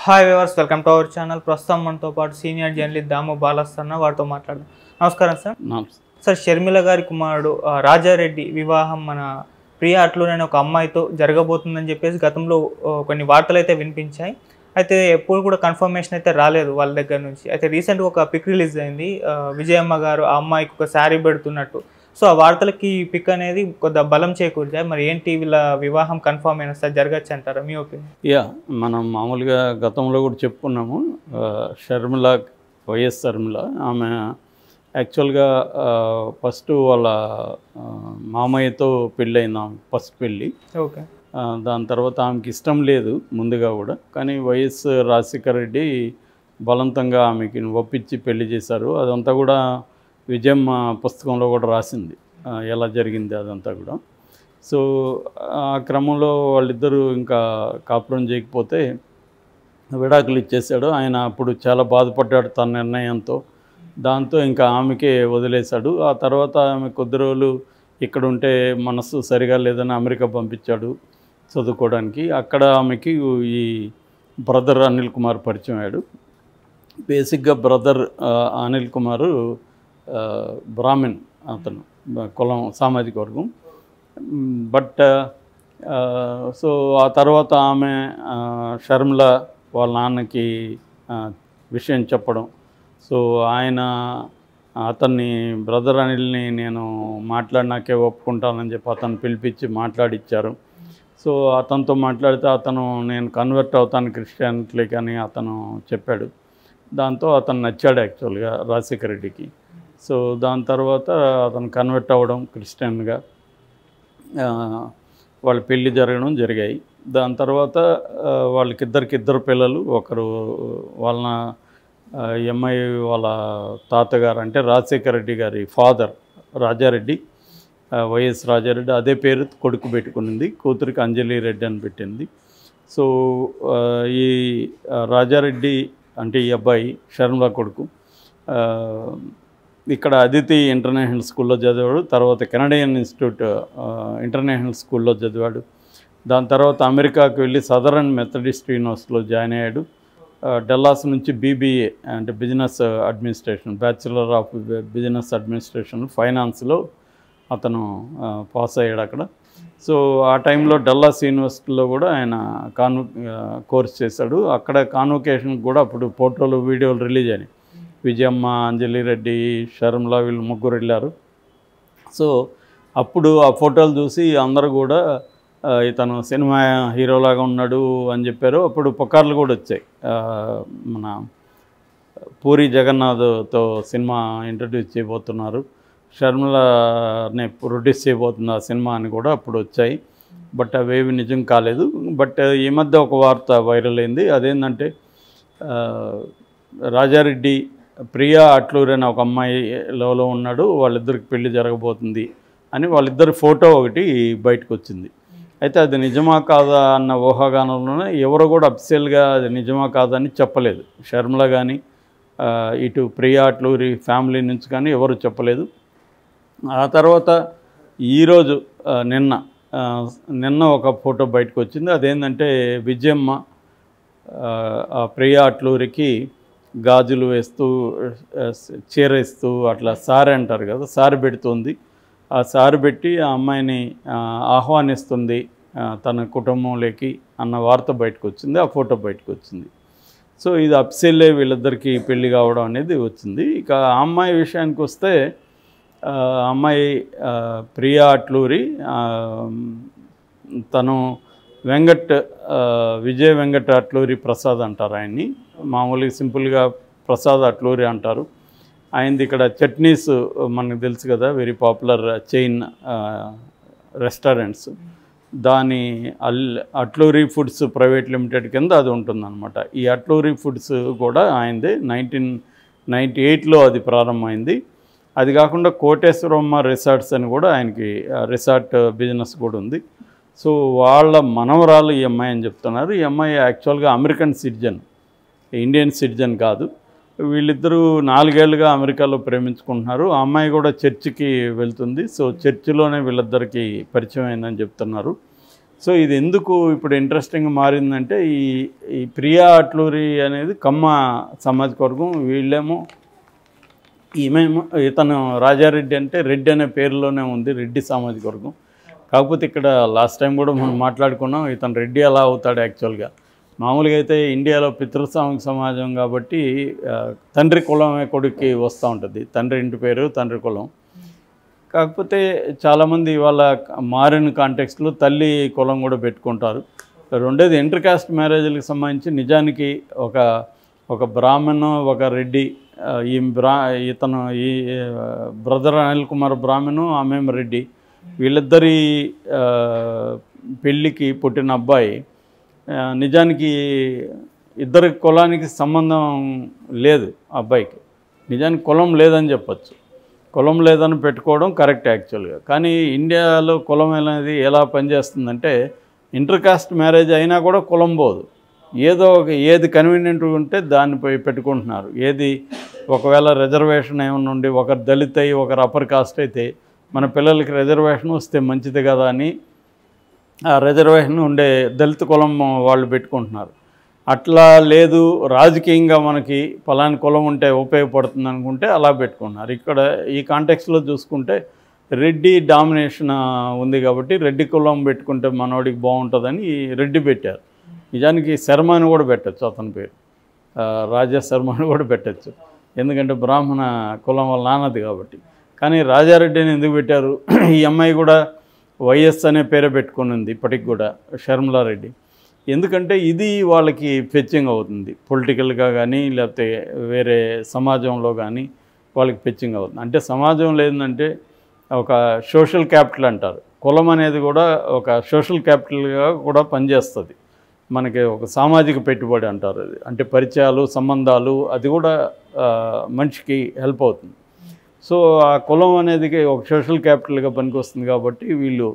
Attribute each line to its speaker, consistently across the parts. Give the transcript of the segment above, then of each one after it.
Speaker 1: Hi viewers, welcome to our channel. ప్రస్తుతం మనతో పాటు సీనియర్ జర్నలిస్ట్ దాము బాలస్తన్న వారితో మాట్లాడదాం. నమస్కారం సార్. సార్, షర్మిల గారి కుమారుడు రాజారెడ్డి వివాహం మన ప్రియా అట్లూరి అనే ఒక అమ్మాయితో జరగబోతుందని చెప్పేసి గతంలో కొన్ని వార్తలు అయితే వినిపించాయి. అయితే ఎప్పుడు కూడా కన్ఫర్మేషన్ అయితే రాలేదు వాళ్ళ దగ్గర నుంచి. అయితే రీసెంట్గా ఒక పిక్ రిలీజ్ అయింది, విజయమ్మ గారు ఆ అమ్మాయికి ఒక శారీ పెడుతున్నట్టు. సో ఆ వార్తలకి పిక్ అనేది కొద్దిగా బలం చేకూర్చాయి. మరి ఏంటి వీళ్ళ వివాహం కన్ఫర్మ్ అయినా సార్ జరగచ్చు అంటారా, మీ ఒపీనియన్?
Speaker 2: మనం మామూలుగా గతంలో కూడా చెప్పుకున్నాము. షర్మిల, వైఎస్ షర్మిల ఆమె యాక్చువల్గా ఫస్ట్ వాళ్ళ మామయ్యతో పెళ్ళయింది. ఆమె ఫస్ట్ పెళ్ళి.
Speaker 1: ఓకే.
Speaker 2: దాని తర్వాత ఆమెకి ఇష్టం లేదు ముందుగా కూడా, కానీ వైఎస్ రాజశేఖర రెడ్డి బలవంతంగా ఆమెకి ఒప్పించి పెళ్లి చేశారు. అదంతా కూడా విజయమ్మ పుస్తకంలో కూడా రాసింది ఎలా జరిగింది అదంతా కూడా. సో ఆ క్రమంలో వాళ్ళిద్దరూ ఇంకా కాపురం చేయకపోతే విడాకులు ఇచ్చేశాడు ఆయన. అప్పుడు చాలా బాధపడ్డాడు తన నిర్ణయంతో. దాంతో ఇంకా ఆమెకే వదిలేశాడు. ఆ తర్వాత ఆమె కొద్ది రోజులు ఇక్కడ ఉంటే మనసు సరిగా లేదని అమెరికా పంపించాడు చదువుకోవడానికి. అక్కడ ఆమెకి ఈ బ్రదర్ అనిల్ కుమార్ పరిచయం అయ్యాడు. బేసిక్గా బ్రదర్ అనిల్ కుమారు బ్రాహ్మిన్, అతను కులం సామాజిక వర్గం. బట్ సో ఆ తర్వాత ఆమె షర్మిల వాళ్ళ నాన్నకి విషయం చెప్పడం. సో ఆయన అతన్ని బ్రదర్ అనిల్ని నేను మాట్లాడినాకే ఒప్పుకుంటానని చెప్పి అతను పిలిపించి మాట్లాడిచ్చారు. సో అతనితో మాట్లాడితే అతను నేను కన్వర్ట్ అవుతాను క్రిస్టియానిటీకి అని అతను చెప్పాడు. దాంతో అతను నచ్చాడు యాక్చువల్గా రాజశేఖర రెడ్డికి. సో దాని తర్వాత అతను కన్వర్ట్ అవ్వడం క్రిస్టియన్గా, వాళ్ళ పెళ్ళి జరగడం జరిగాయి. దాని తర్వాత వాళ్ళకిద్దరు పిల్లలు. ఒకరు వాళ్ళ ఎంఐ వాళ్ళ తాతగారు అంటే రాజశేఖర రెడ్డి గారి ఫాదర్ రాజారెడ్డి, వైఎస్ రాజారెడ్డి అదే పేరు కొడుకు పెట్టుకునింది. కూతురికి అంజలి రెడ్డి అని పెట్టింది. సో ఈ రాజారెడ్డి అంటే ఈ అబ్బాయి షర్మిల కొడుకు ఇక్కడ అదితి ఇంటర్నేషనల్ స్కూల్లో చదివాడు. తర్వాత కెనడియన్ ఇన్స్టిట్యూట్ ఇంటర్నేషనల్ స్కూల్లో చదివాడు. దాని తర్వాత అమెరికాకు వెళ్ళి సదరన్ మెథడిస్ట్ యూనివర్సిటీలో జాయిన్ అయ్యాడు. డల్లాస్ నుంచి బీబీఏ అంటే business administration, bachelor of business administration ఫైనాన్స్లో అతను పాస్ అయ్యాడు అక్కడ. సో ఆ టైంలో డల్లాస్ యూనివర్సిటీలో కూడా ఆయన కోర్స్ చేశాడు. అక్కడ కాన్వకేషన్ కూడా అప్పుడు ఫోటోలు వీడియోలు రిలీజ్ అయినాయి. విజయమ్మ, అంజలి రెడ్డి, షర్మిల వీళ్ళు ముగ్గురు వెళ్ళారు. సో అప్పుడు ఆ ఫోటోలు చూసి అందరూ కూడా ఇతను సినిమా హీరోలాగా ఉన్నాడు అని చెప్పారు. అప్పుడు పుకార్లు కూడా వచ్చాయి. మన పూరి జగన్నాథ్తో సినిమా ఇంట్రడ్యూస్ చేయబోతున్నారు, షర్మిలని ప్రొడ్యూస్ చేయబోతున్న సినిమా అని కూడా అప్పుడు వచ్చాయి. బట్ అవేవి నిజం కాలేదు. బట్ ఈ మధ్య ఒక వార్త వైరల్ అయింది. అదేంటంటే రాజారెడ్డి ప్రియా అట్లూరి అని ఒక అమ్మాయి లో ఉన్నాడు, వాళ్ళిద్దరికి పెళ్లి జరగబోతుంది అని వాళ్ళిద్దరి ఫోటో ఒకటి బయటకు వచ్చింది. అయితే అది నిజమా కాదా అన్న ఊహాగానంలోనే ఎవరు కూడా అఫీషియల్గా అది నిజమా కాదా అని చెప్పలేదు. షర్మిల కానీ ఇటు ప్రియా అట్లూరి ఫ్యామిలీ నుంచి కానీ ఎవరు చెప్పలేదు. ఆ తర్వాత ఈరోజు నిన్న ఒక ఫోటో బయటకు వచ్చింది. అదేంటంటే విజయమ్మ ప్రియా అట్లూరికి గాజులు వేస్తూ చీర ఇస్తూ అట్లా సారీ అంటారు కదా, సారీ పెడుతుంది. ఆ సారీ పెట్టి ఆ అమ్మాయిని ఆహ్వానిస్తుంది తన కుటుంబంలోకి అన్న వార్త బయటకు వచ్చింది. ఆ ఫోటో బయటకు వచ్చింది. సో ఇది అఫీషియల్లే వీళ్ళిద్దరికీ పెళ్లి కావడం అనేది వచ్చింది. ఇక ఆ అమ్మాయి విషయానికి వస్తే అమ్మాయి ప్రియా అట్లూరి తను విజయ్ వెంకట్ అట్లూరి ప్రసాద్ అంటారు ఆయన్ని. మామూలుగా సింపుల్గా ప్రసాద్ అట్లూరి అంటారు. ఆయనది ఇక్కడ చట్నీస్ మనకు తెలుసు కదా, వెరీ పాపులర్ చైన్ రెస్టారెంట్స్. దాని అట్లూరి ఫుడ్స్ ప్రైవేట్ లిమిటెడ్ కింద అది ఉంటుందన్నమాట. ఈ అట్లూరి ఫుడ్స్ కూడా ఆయనదే. 1998లో అది ప్రారంభమైంది. అది కాకుండా కోటేశ్వరమ్మ రిసార్ట్స్ అని కూడా ఆయనకి రిసార్ట్ బిజినెస్ కూడా ఉంది. సో వాళ్ళ మనవరాలు ఈ అమ్మాయి అని చెప్తున్నారు. ఈ అమ్మాయి యాక్చువల్గా అమెరికన్ సిటిజన్, ఇండియన్ సిటిజన్ కాదు. వీళ్ళిద్దరూ 4 ఏళ్ళుగా అమెరికాలో ప్రేమించుకుంటున్నారు. ఆ అమ్మాయి కూడా చర్చికి వెళ్తుంది. సో చర్చిలోనే వీళ్ళిద్దరికీ పరిచయం అయిందని చెప్తున్నారు. సో ఇది ఎందుకు ఇప్పుడు ఇంట్రెస్టింగ్గా మారిందంటే ఈ ప్రియా అట్లూరి అనేది కమ్మ సామాజిక వర్గం, వీళ్ళేమో ఈమెమో ఇతను రాజారెడ్డి అంటే రెడ్డి అనే పేరులోనే ఉంది, రెడ్డి సామాజిక వర్గం. కాకపోతే ఇక్కడ లాస్ట్ టైం కూడా మనం మాట్లాడుకున్నాం, ఇతను రెడ్డి ఎలా అవుతాడు యాక్చువల్గా. మామూలుగా అయితే ఇండియాలో పితృస్వామిక సమాజం కాబట్టి తండ్రి కులమే కొడుక్కి వస్తూ ఉంటుంది, తండ్రి ఇంటి పేరు తండ్రి కులం. కాకపోతే చాలామంది వాళ్ళ మారిన కాంటెక్స్ట్లో తల్లి కులం కూడా పెట్టుకుంటారు. రెండోది ఇంటర్ కాస్ట్ మ్యారేజ్లకు సంబంధించి నిజానికి ఒక బ్రాహ్మణ్ ఒక రెడ్డి, ఇతను ఈ బ్రదర్ అనిల్ కుమార్ బ్రాహ్మణు, ఆమె రెడ్డి, వీళ్ళిద్దరి పెళ్ళికి పుట్టిన అబ్బాయి నిజానికి ఇద్దరి కులానికి సంబంధం లేదు. అబ్బాయికి నిజానికి కులం లేదని చెప్పచ్చు, కులం లేదని పెట్టుకోవడం కరెక్ట్ యాక్చువల్గా. కానీ ఇండియాలో కులం అనేది ఎలా పనిచేస్తుందంటే ఇంటర్ కాస్ట్ మ్యారేజ్ అయినా కూడా కులం పోదు, ఏదో ఏది కన్వీనియంట్ ఉంటే దాన్ని పెట్టుకుంటున్నారు. ఏది ఒకవేళ రిజర్వేషన్ ఏమైనా ఉండి ఒకరు దళిత్ అయ్యి ఒకరు అప్పర్ కాస్ట్ అయితే మన పిల్లలకి రిజర్వేషన్ వస్తే మంచిది కదా అని ఆ రిజర్వేషన్ ఉండే దళిత కులం వాళ్ళు పెట్టుకుంటున్నారు. అట్లా లేదు, రాజకీయంగా మనకి ఫలాని కులం ఉంటే ఉపయోగపడుతుంది అనుకుంటే అలా పెట్టుకున్నారు. ఇక్కడ ఈ కాంటెక్స్లో చూసుకుంటే రెడ్డి డామినేషన్ ఉంది కాబట్టి రెడ్డి కులం పెట్టుకుంటే మనోడికి బాగుంటుందని రెడ్డి పెట్టారు. నిజానికి శర్మ అని కూడా పెట్టచ్చు, అతని పేరు రాజా శర్మ అని కూడా పెట్టచ్చు, ఎందుకంటే బ్రాహ్మణ కులం వాళ్ళ నాన్నది కాబట్టి. కానీ రాజారెడ్డిని ఎందుకు పెట్టారు? ఈ అమ్మాయి కూడా వైఎస్ అనే పేరే పెట్టుకుని ఉంది ఇప్పటికి కూడా, షర్మిలారెడ్డి. ఎందుకంటే ఇది వాళ్ళకి ఫెచ్చింగ్ అవుతుంది పొలిటికల్గా కానీ లేకపోతే వేరే సమాజంలో కానీ వాళ్ళకి ఫెచ్చింగ్ అవుతుంది. అంటే సమాజంలో ఏంటంటే ఒక సోషల్ క్యాపిటల్ అంటారు, కులం అనేది కూడా ఒక సోషల్ క్యాపిటల్గా కూడా పనిచేస్తుంది. మనకి ఒక సామాజిక పెట్టుబడి అంటారు అది, అంటే పరిచయాలు సంబంధాలు, అది కూడా మనిషికి హెల్ప్ అవుతుంది. సో ఆ కులం అనేది ఒక సోషల్ క్యాపిటల్గా పనికి వస్తుంది కాబట్టి వీళ్ళు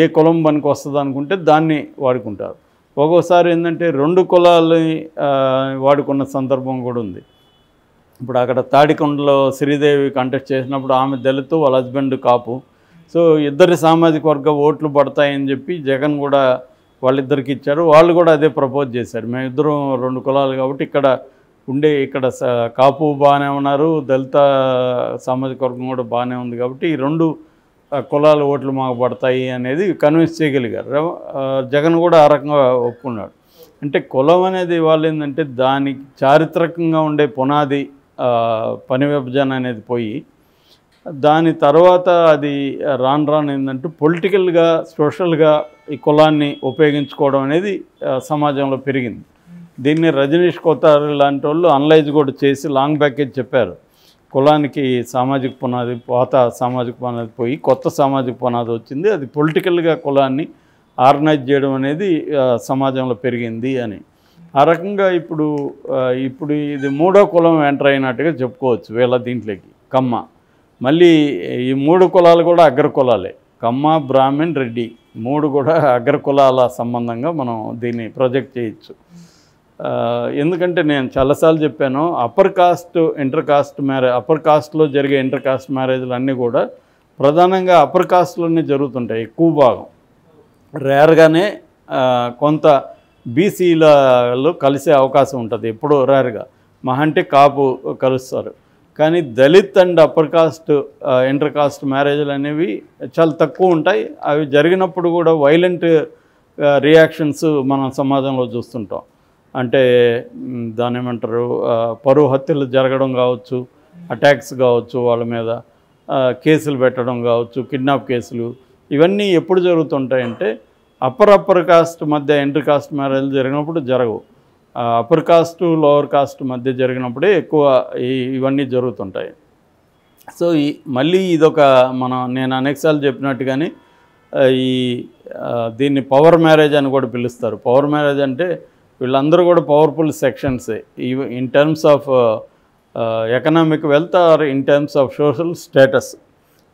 Speaker 2: ఏ కులం పనికి వస్తుంది అనుకుంటే దాన్ని వాడుకుంటారు. ఒక్కోసారి ఏంటంటే రెండు కులాలని వాడుకున్న సందర్భం కూడా ఉంది. ఇప్పుడు అక్కడ తాడికొండలో శ్రీదేవి కంటెస్ట్ చేసినప్పుడు ఆమె దళితు, వాళ్ళ హస్బెండ్ కాపు. సో ఇద్దరి సామాజిక వర్గ ఓట్లు పడతాయని చెప్పి జగన్ కూడా వాళ్ళిద్దరికి ఇచ్చారు. వాళ్ళు కూడా అదే ప్రపోజ్ చేశారు, మేమిద్దరం రెండు కులాలు కాబట్టి ఇక్కడ కాపు బాగానే ఉన్నారు, దళిత సామాజిక వర్గం కూడా బాగానే ఉంది కాబట్టి ఈ రెండు కులాల ఓట్లు మాకు పడతాయి అనేది కన్విన్స్ చేయగలిగారు. జగన్ కూడా ఆ రకంగా ఒప్పుకున్నాడు. అంటే కులం అనేది వాళ్ళు ఏంటంటే దానికి చారిత్రకంగా ఉండే పునాది పని విభజన అనేది పోయి దాని తర్వాత అది రాను ఏంటంటే పొలిటికల్గా సోషల్గా ఈ కులాన్ని ఉపయోగించుకోవడం అనేది సమాజంలో పెరిగింది. దీన్ని రజనీష్ కోతారి లాంటి వాళ్ళు అనలైజ్ కూడా చేసి లాంగ్ ప్యాకేజ్ చెప్పారు. కులానికి సామాజిక పునాది, పాత సామాజిక పునాది పోయి కొత్త సామాజిక పునాది వచ్చింది, అది పొలిటికల్గా కులాన్ని ఆర్గనైజ్ చేయడం అనేది సమాజంలో పెరిగింది అని. ఆ రకంగా ఇప్పుడు ఇది మూడో కులం ఎంటర్ అయినట్టుగా చెప్పుకోవచ్చు వీళ్ళ దీంట్లోకి, కమ్మ. మళ్ళీ ఈ మూడు కులాలు కూడా అగ్ర కులాలే, కమ్మ, బ్రాహ్మణ్, రెడ్డి, మూడు కూడా అగ్ర కులాల సంబంధంగా మనం దీన్ని ప్రొజెక్ట్ చేయొచ్చు. ఎందుకంటే నేను చాలాసార్లు చెప్పాను, అప్పర్ కాస్ట్లో జరిగే ఇంటర్ కాస్ట్ మ్యారేజ్లు అన్నీ కూడా ప్రధానంగా అప్పర్ కాస్ట్లోనే జరుగుతుంటాయి ఎక్కువ భాగం. రేర్గానే కొంత బీసీలలో కలిసే అవకాశం ఉంటుంది, ఎప్పుడో రేర్గా, మహా అంటే కాపు కలుస్తారు. కానీ Dalit and upper caste inter caste మ్యారేజ్లు అనేవి చాలా తక్కువ ఉంటాయి. అవి జరిగినప్పుడు కూడా వైలెంట్ రియాక్షన్స్ మనం సమాజంలో చూస్తుంటాం. అంటే దాని ఏమంటారు, పరువు హత్యలు జరగడం కావచ్చు, అటాక్స్ కావచ్చు, వాళ్ళ మీద కేసులు పెట్టడం కావచ్చు, కిడ్నాప్ కేసులు, ఇవన్నీ ఎప్పుడు జరుగుతుంటాయంటే అప్పర్ కాస్ట్ మధ్య ఇంటర్ కాస్ట్ మ్యారేజ్లు జరిగినప్పుడు జరగవు. అప్పర్ కాస్ట్ లోవర్ కాస్ట్ మధ్య జరిగినప్పుడే ఎక్కువ ఇవన్నీ జరుగుతుంటాయి. సో మళ్ళీ ఇదొక నేను అనేకసార్లు చెప్పినట్టుగానే దీన్ని పవర్ మ్యారేజ్ అని కూడా పిలుస్తారు. పవర్ మ్యారేజ్ అంటే వీళ్ళందరూ కూడా పవర్ఫుల్ సెక్షన్సే, in terms of economic wealth or in terms of social status.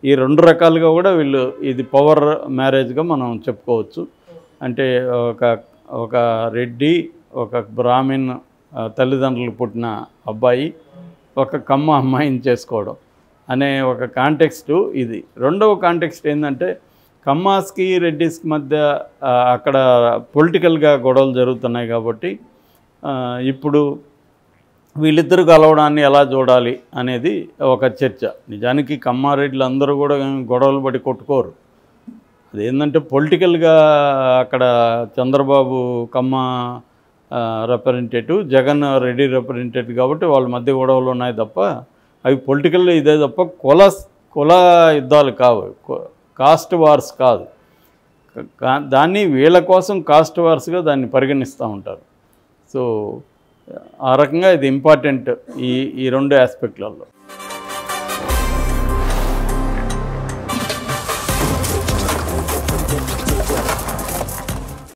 Speaker 2: ఈ రెండు రకాలుగా కూడా వీళ్ళు ఇది పవర్ మ్యారేజ్గా మనం చెప్పుకోవచ్చు. అంటే ఒక రెడ్డి, ఒక బ్రాహ్మిన్ తల్లిదండ్రులు పుట్టిన అబ్బాయి ఒక కమ్మ అమ్మాయిని చేసుకోవడం అనే ఒక కాంటెక్స్టు ఇది. రెండవ కాంటెక్స్ట్ ఏంటంటే కమ్మాస్కి రెడ్డిస్కి మధ్య అక్కడ పొలిటికల్గా గొడవలు జరుగుతున్నాయి కాబట్టి ఇప్పుడు వీళ్ళిద్దరు కలవడాన్ని ఎలా చూడాలి అనేది ఒక చర్చ. నిజానికి కమ్మారెడ్డిలు అందరూ కూడా గొడవలు పడి కొట్టుకోరు. అదేంటంటే పొలిటికల్గా అక్కడ చంద్రబాబు కమ్మ రిప్రజెంటేటివ్, జగన్ రెడ్డి రిప్రజెంటేటివ్ కాబట్టి వాళ్ళ మధ్య గొడవలు ఉన్నాయి తప్ప అవి పొలిటికల్ ఇదే తప్ప కుల యుద్ధాలు కావు, కాస్ట్ వార్స్ కాదు. దాన్ని వీళ్ళ కోసం కాస్ట్ వార్స్గా దాన్ని పరిగణిస్తూ ఉంటారు. సో ఆ రకంగా ఇది ఇంపార్టెంట్ ఈ రెండు ఆస్పెక్ట్లలో.